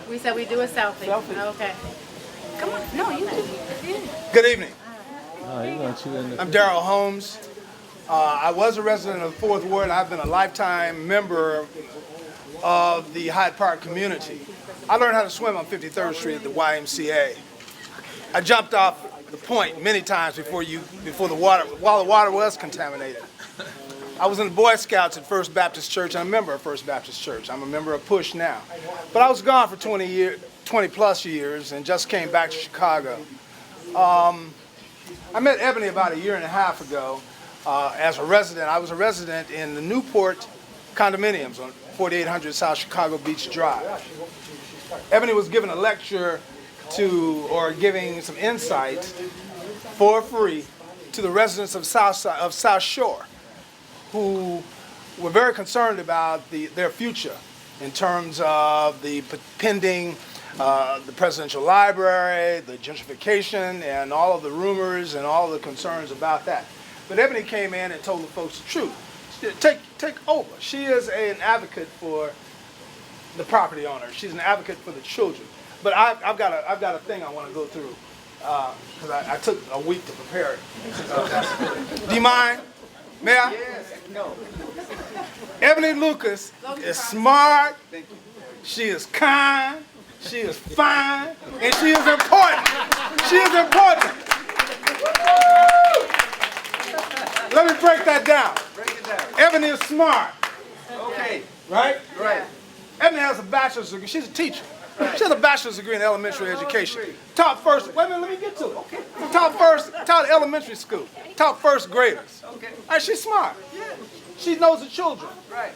We said we do a selfie. Okay. Come on. No, you do. Good evening. I'm I'm Darrell Holmes. I was a resident of the 4th Ward. I've been a lifetime member of the Hyde Park community. I learned how to swim on 53rd Street at the YMCA. I jumped off the point many times while the water was contaminated. I was in the Boy Scouts at First Baptist Church. I'm a member of First Baptist Church. I'm a member of Push now. But I was gone for 20 plus years and just came back to Chicago. I met Ebony about a year and a half ago as a resident. I was a resident in the Newport condominiums on 4800 South Chicago Beach Drive. Ebony was giving a lecture giving some insight for free to the residents of South Shore, who were very concerned about their future in terms of the pending the presidential library, the gentrification, and all of the rumors and all the concerns about that. But Ebony came in and told the folks the truth. Take over. She is an advocate for the property owner. She's an advocate for the children. But I've got a thing I want to go through because I took a week to prepare it. Do you mind? May I? Yes. No. Ebony Lucas is smart. She is kind. She is fine. And she is important. She is important. Let me break that down. Break it down. Ebony is smart. Okay. Right? Right. Ebony has a bachelor's degree. She's a teacher. She has a bachelor's degree in elementary education. Taught first, wait a minute, let me get to it. Okay. Taught elementary school. Taught first graders. Okay. All right, she's smart. Yeah. She knows the children. Right.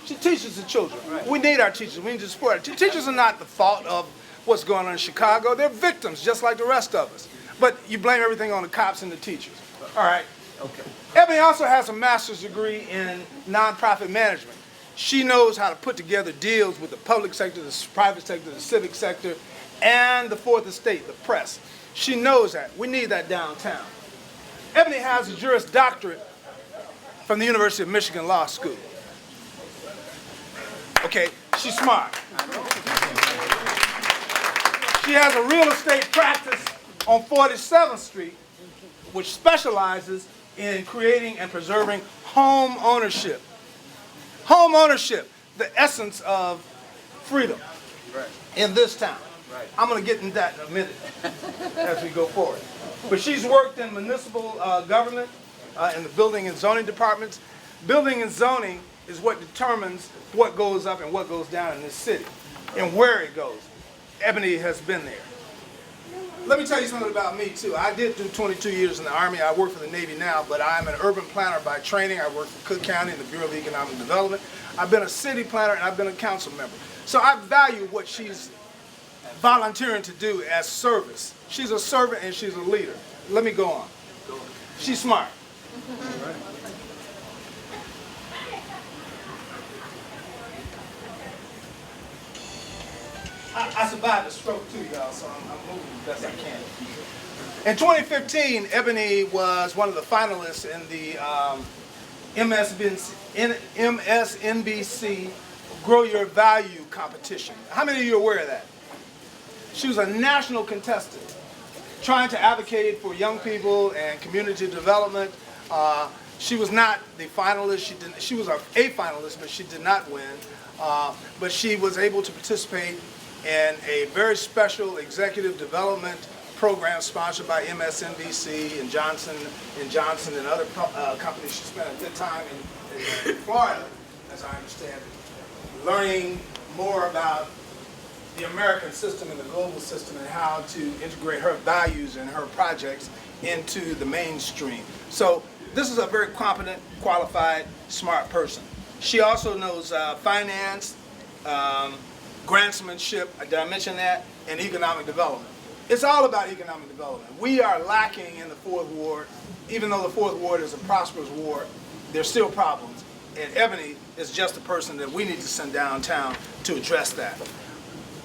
She teaches the children. Right. We need our teachers. We need to support them. Teachers are not the fault of what's going on in Chicago. They're victims, just like the rest of us. But you blame everything on the cops and the teachers. All right. Okay. Ebony also has a master's degree in nonprofit management. She knows how to put together deals with the public sector, the private sector, the civic sector, and the fourth estate, the press. She knows that. We need that downtown. Ebony has a Juris Doctorate from the University of Michigan Law School. Okay, she's smart. She has a real estate practice on 47th Street, which specializes in creating and preserving home ownership. Home ownership, the essence of freedom in this town. Right. I'm going to get into that in a minute as we go forward. But she's worked in municipal government, in the building and zoning departments. Building and zoning is what determines what goes up and what goes down in this city and where it goes. Ebony has been there. Let me tell you something about me, too. I did do 22 years in the Army. I work for the Navy now, but I'm an urban planner by training. I work for Cook County in the Bureau of Economic Development. I've been a city planner, and I've been a council member. So I value what she's volunteering to do as service. She's a servant, and she's a leader. Let me go on. She's smart. All right. I survived a stroke too, y'all, so I'm moving as best I can. In 2015, Ebony was one of the finalists in the MSNBC Grow Your Value competition. How many of you are aware of that? She was a national contestant trying to advocate for young people and community development. She was not the finalist. She was a finalist, but she did not win. But she was able to participate in a very special executive development program sponsored by MSNBC and Johnson and other companies. She spent a good time in Florida, as I understand it, learning more about the American system and the global system and how to integrate her values and her projects into the mainstream. So this is a very competent, qualified, smart person. She also knows finance, grantsmanship, did I mention that? And economic development. It's all about economic development. We are lacking in the 4th Ward. Even though the 4th Ward is a prosperous ward, there's still problems. And Ebony is just the person that we need to send downtown to address that.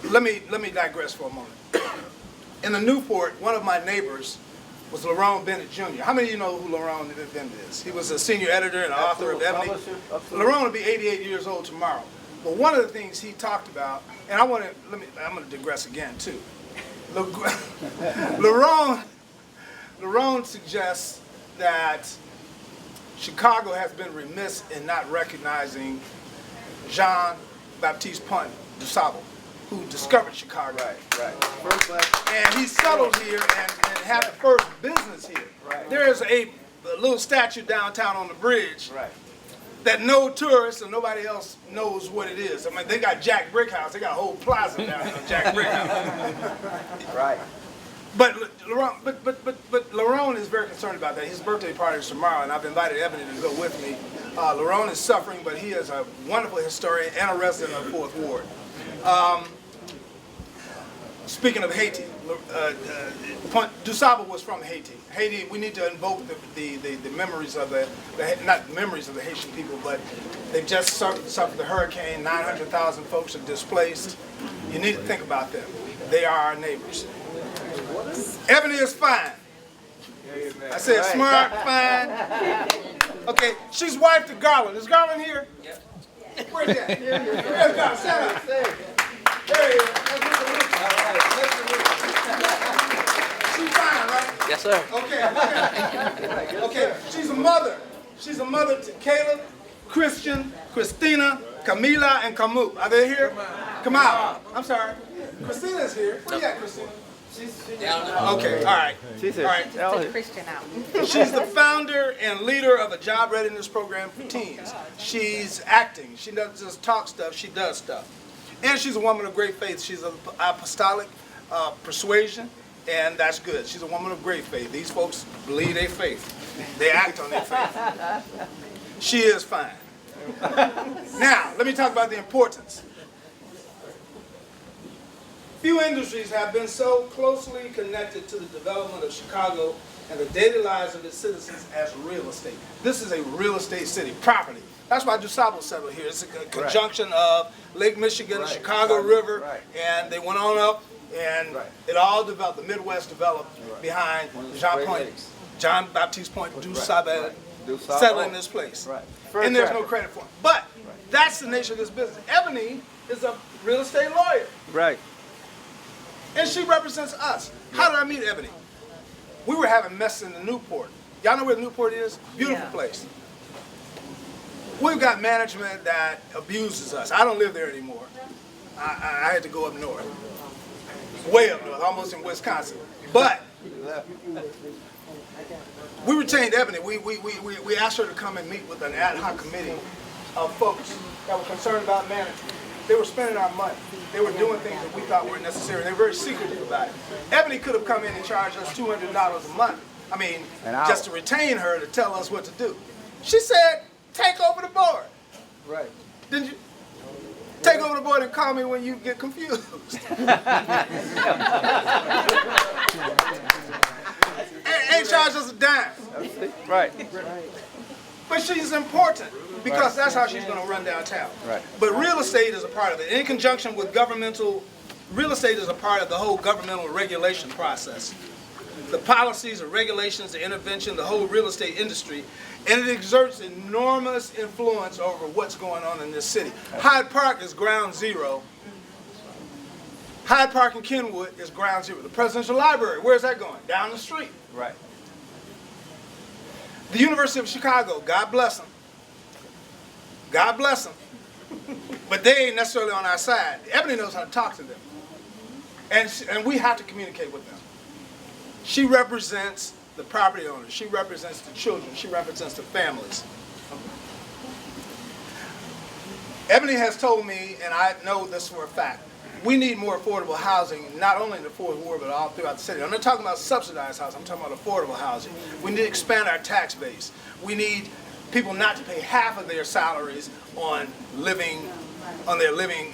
Let me digress for a moment. In the Newport, one of my neighbors was Lerone Bennett Jr. How many of you know who Lerone Bennett is? He was a senior editor and author of Ebony. Lerone will be 88 years old tomorrow. But one of the things he talked about, and I'm going to digress again too. Lerone suggests that Chicago has been remiss in not recognizing Jean-Baptiste Point du Sable, who discovered Chicago. Right. First class. And he settled here and had the first business here. Right. There is a little statue downtown on the bridge Right. that no tourists or nobody else knows what it is. I mean, they got Jack Brickhouse. They got a whole plaza down there, Jack Brickhouse. Right. But Lerone is very concerned about that. His birthday party is tomorrow, and I've invited Ebony to go with me. Lerone is suffering, but he is a wonderful historian and a resident of 4th Ward. Speaking of Haiti, du Sable was from Haiti. Haiti, we need to invoke the memories of not memories of the Haitian people, but they've just suffered the hurricane. 900,000 folks are displaced. You need to think about them. They are our neighbors. Ebony is fine. I said smart, fine. Okay, she's wife to Garland. Is Garland here? Yep. Where's that? Where's Garland? Stand up. There he is. She's fine, right? Yes, sir. Okay. She's a mother. She's a mother to Caleb, Christian, Christina, Camila, and Camus. Are they here? Come out. I'm sorry. Christina's here. Where you at, Christina? Okay, all right. She's here. All right. Took Christian out. She's the founder and leader of a job readiness program for teens. She's acting. She doesn't just talk stuff, she does stuff. And she's a woman of great faith. She's of apostolic persuasion, and that's good. She's a woman of great faith. These folks believe their faith. They act on their faith. She is fine. Now, let me talk about the importance. Few industries have been so closely connected to the development of Chicago and the daily lives of its citizens as real estate. This is a real estate city, property. That's why du Sable settled here. It's a conjunction of Lake Michigan, Chicago River, and they went on up, and it all developed, the Midwest developed behind Jean-Baptiste Point du Sable settling this place. And there's no credit for it. But that's the nature of this business. Ebony is a real estate lawyer. Right. And she represents us. How did I meet Ebony? We were having mess in the Newport. Y'all know where the Newport is? Beautiful place. We've got management that abuses us. I don't live there anymore. I had to go up north. Way up north, almost in Wisconsin. But we retained Ebony. We asked her to come and meet with an ad hoc committee of folks that were concerned about management. They were spending our money. They were doing things that we thought were necessary. They were very secretive about it. Ebony could have come in and charged us $200 a month. I mean, just to retain her to tell us what to do. She said, take over the board. Right. Didn't you? Take over the board and call me when you get confused. Ain't charged us a dime. Right. But she's important because that's how she's going to run downtown. Right. But real estate is a part of it. In conjunction with real estate is a part of the whole governmental regulation process. The policies, the regulations, the intervention, the whole real estate industry, and it exerts enormous influence over what's going on in this city. Hyde Park is ground zero. Hyde Park in Kenwood is ground zero. The Presidential Library, where's that going? Down the street. Right. The University of Chicago, God bless them. God bless them. But they ain't necessarily on our side. Ebony knows how to talk to them. And we have to communicate with them. She represents the property owners. She represents the children. She represents the families. Ebony has told me, and I know this for a fact, we need more affordable housing, not only in the 4th Ward, but all throughout the city. I'm not talking about subsidized housing. I'm talking about affordable housing. We need to expand our tax base. We need people not to pay half of their salaries on their living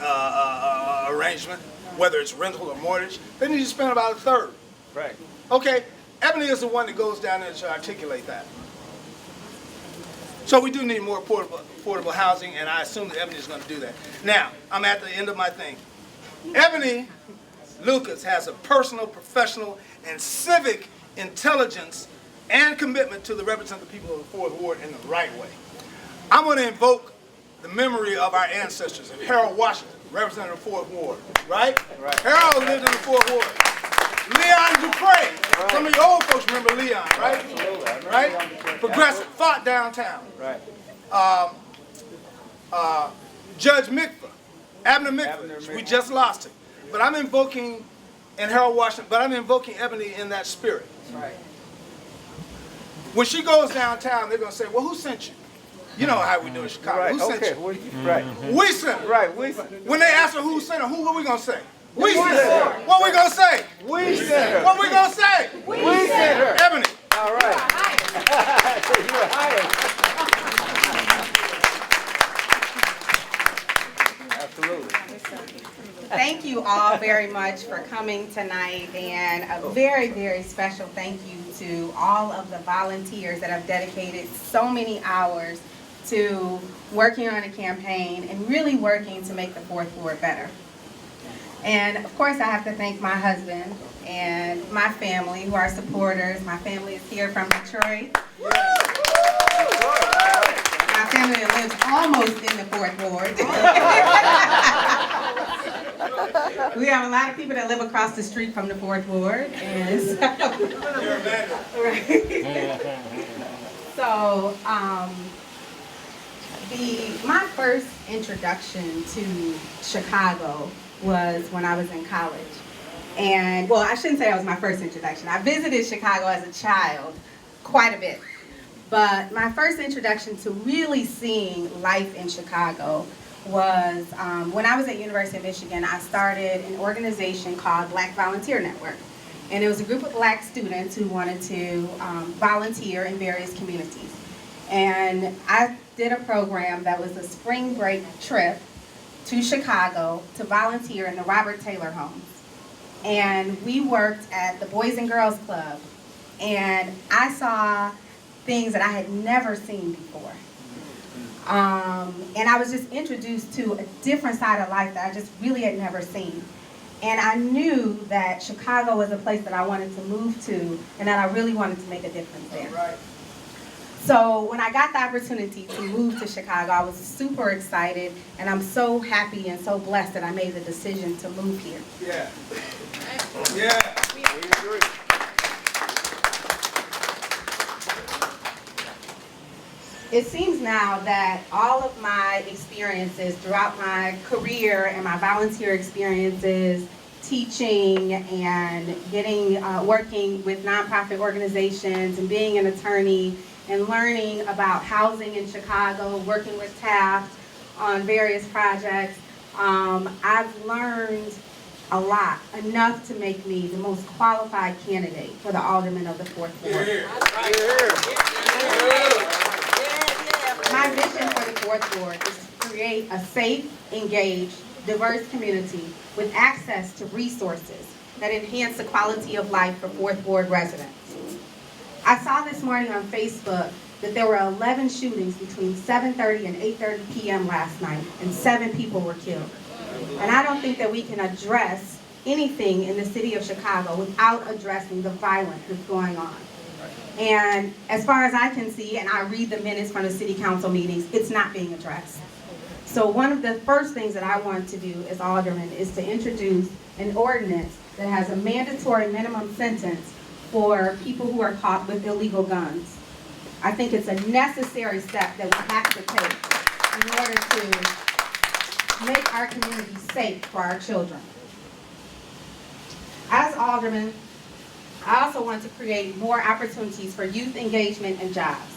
arrangement, whether it's rental or mortgage. They need to spend about a third. Right. Okay, Ebony is the one that goes down there to articulate that. So we do need more affordable housing, and I assume that Ebony is going to do that. Now, I'm at the end of my thing. Ebony Lucas has a personal, professional, and civic intelligence and commitment to represent the people of the 4th Ward in the right way. I'm going to invoke the memory of our ancestors. And Harold Washington, representing the 4th Ward, right? Harold lived in the 4th Ward. Leon Dupre, some of you old folks remember Leon, right? Right? Progressive, fought downtown. Right. Judge Mikva, Abner Mikva, we just lost him. But I'm invoking, and Harold Washington, but I'm invoking Ebony in that spirit. Right. When she goes downtown, they're going to say, well, who sent you? You know how we do in Chicago. Right. Who sent Okay. you? Right. We sent her. Right. We sent her. When they ask her who sent her, what we going to say? We sent her. What we going to say? We sent her. What we going to say? We sent her. Ebony. All right. So you were hired. Absolutely. Thank you all very much for coming tonight, and a very, very special thank you to all of the volunteers that have dedicated so many hours to working on a campaign and really working to make the 4th Ward better. And of course I have to thank my husband and my family who are supporters. My family is here from Detroit. My family lives almost in the 4th Ward. We have a lot of people that live across the street from the 4th Ward. And so, my first introduction to Chicago was when I was in college. And, well, I shouldn't say that was my first introduction. I visited Chicago as a child quite a bit. But my first introduction to really seeing life in Chicago was when I was at University of Michigan. I started an organization called Black Volunteer Network. And it was a group of black students who wanted to volunteer in various communities. And I did a program that was a spring break trip to Chicago to volunteer in the Robert Taylor homes. And we worked at the Boys and Girls Club. And I saw things that I had never seen before. And I was just introduced to a different side of life that I just really had never seen. And I knew that Chicago was a place that I wanted to move to and that I really wanted to make a difference there. Right. So when I got the opportunity to move to Chicago, I was super excited, and I'm so happy and so blessed that I made the decision to move here. Yeah. Yeah. It seems now that all of my experiences throughout my career and my volunteer experiences, teaching and working with nonprofit organizations and being an attorney and learning about housing in Chicago, working with Taft on various projects, I've learned a lot, enough to make me the most qualified candidate for the alderman of the 4th Ward. My vision for the 4th Ward is to create a safe, engaged, diverse community with access to resources that enhance the quality of life for 4th Ward residents. I saw this morning on Facebook that there were 11 shootings between 7:30 and 8:30 p.m. last night, and 7 people were killed. And I don't think that we can address anything in the city of Chicago without addressing the violence that's going on. And as far as I can see, and I read the minutes from the city council meetings, it's not being addressed. So one of the first things that I want to do as alderman is to introduce an ordinance that has a mandatory minimum sentence for people who are caught with illegal guns. I think it's a necessary step that we have to take in order to make our community safe for our children. As alderman, I also want to create more opportunities for youth engagement and jobs.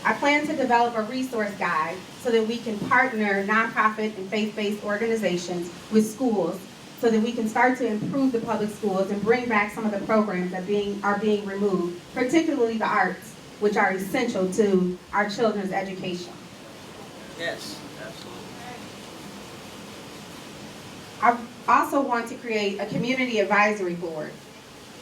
I plan to develop a resource guide so that we can partner nonprofit and faith-based organizations with schools so that we can start to improve the public schools and bring back some of the programs that are being removed, particularly the arts, which are essential to our children's education. Yes, absolutely. I also want to create a community advisory board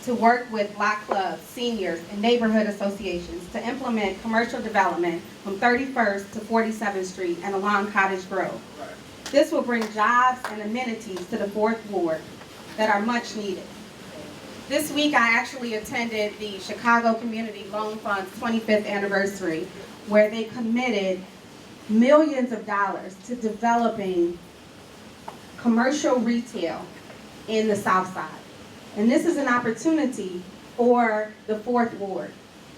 to work with block clubs, seniors, and neighborhood associations to implement commercial development from 31st to 47th Street and along Cottage Grove. This will bring jobs and amenities to the 4th Ward that are much needed. This week I actually attended the Chicago Community Loan Fund's 25th anniversary, where they committed millions of dollars to developing commercial retail in the South Side. And this is an opportunity for the Fourth Ward.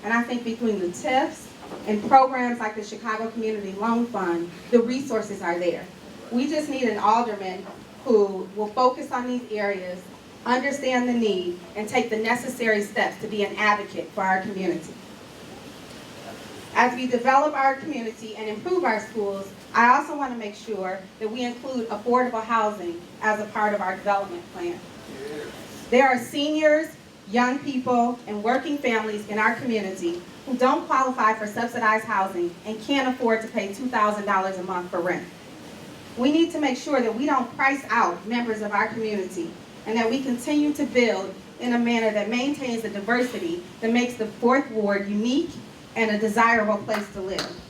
And I think between the TIFs and programs like the Chicago Community Loan Fund, the resources are there. We just need an alderman who will focus on these areas, understand the need, and take the necessary steps to be an advocate for our community. As we develop our community and improve our schools, I also want to make sure that we include affordable housing as a part of our development plan. There are seniors, young people, and working families in our community who don't qualify for subsidized housing and can't afford to pay $2,000 a month for rent. We need to make sure that we don't price out members of our community and that we continue to build in a manner that maintains the diversity that makes the Fourth Ward unique and a desirable place to live.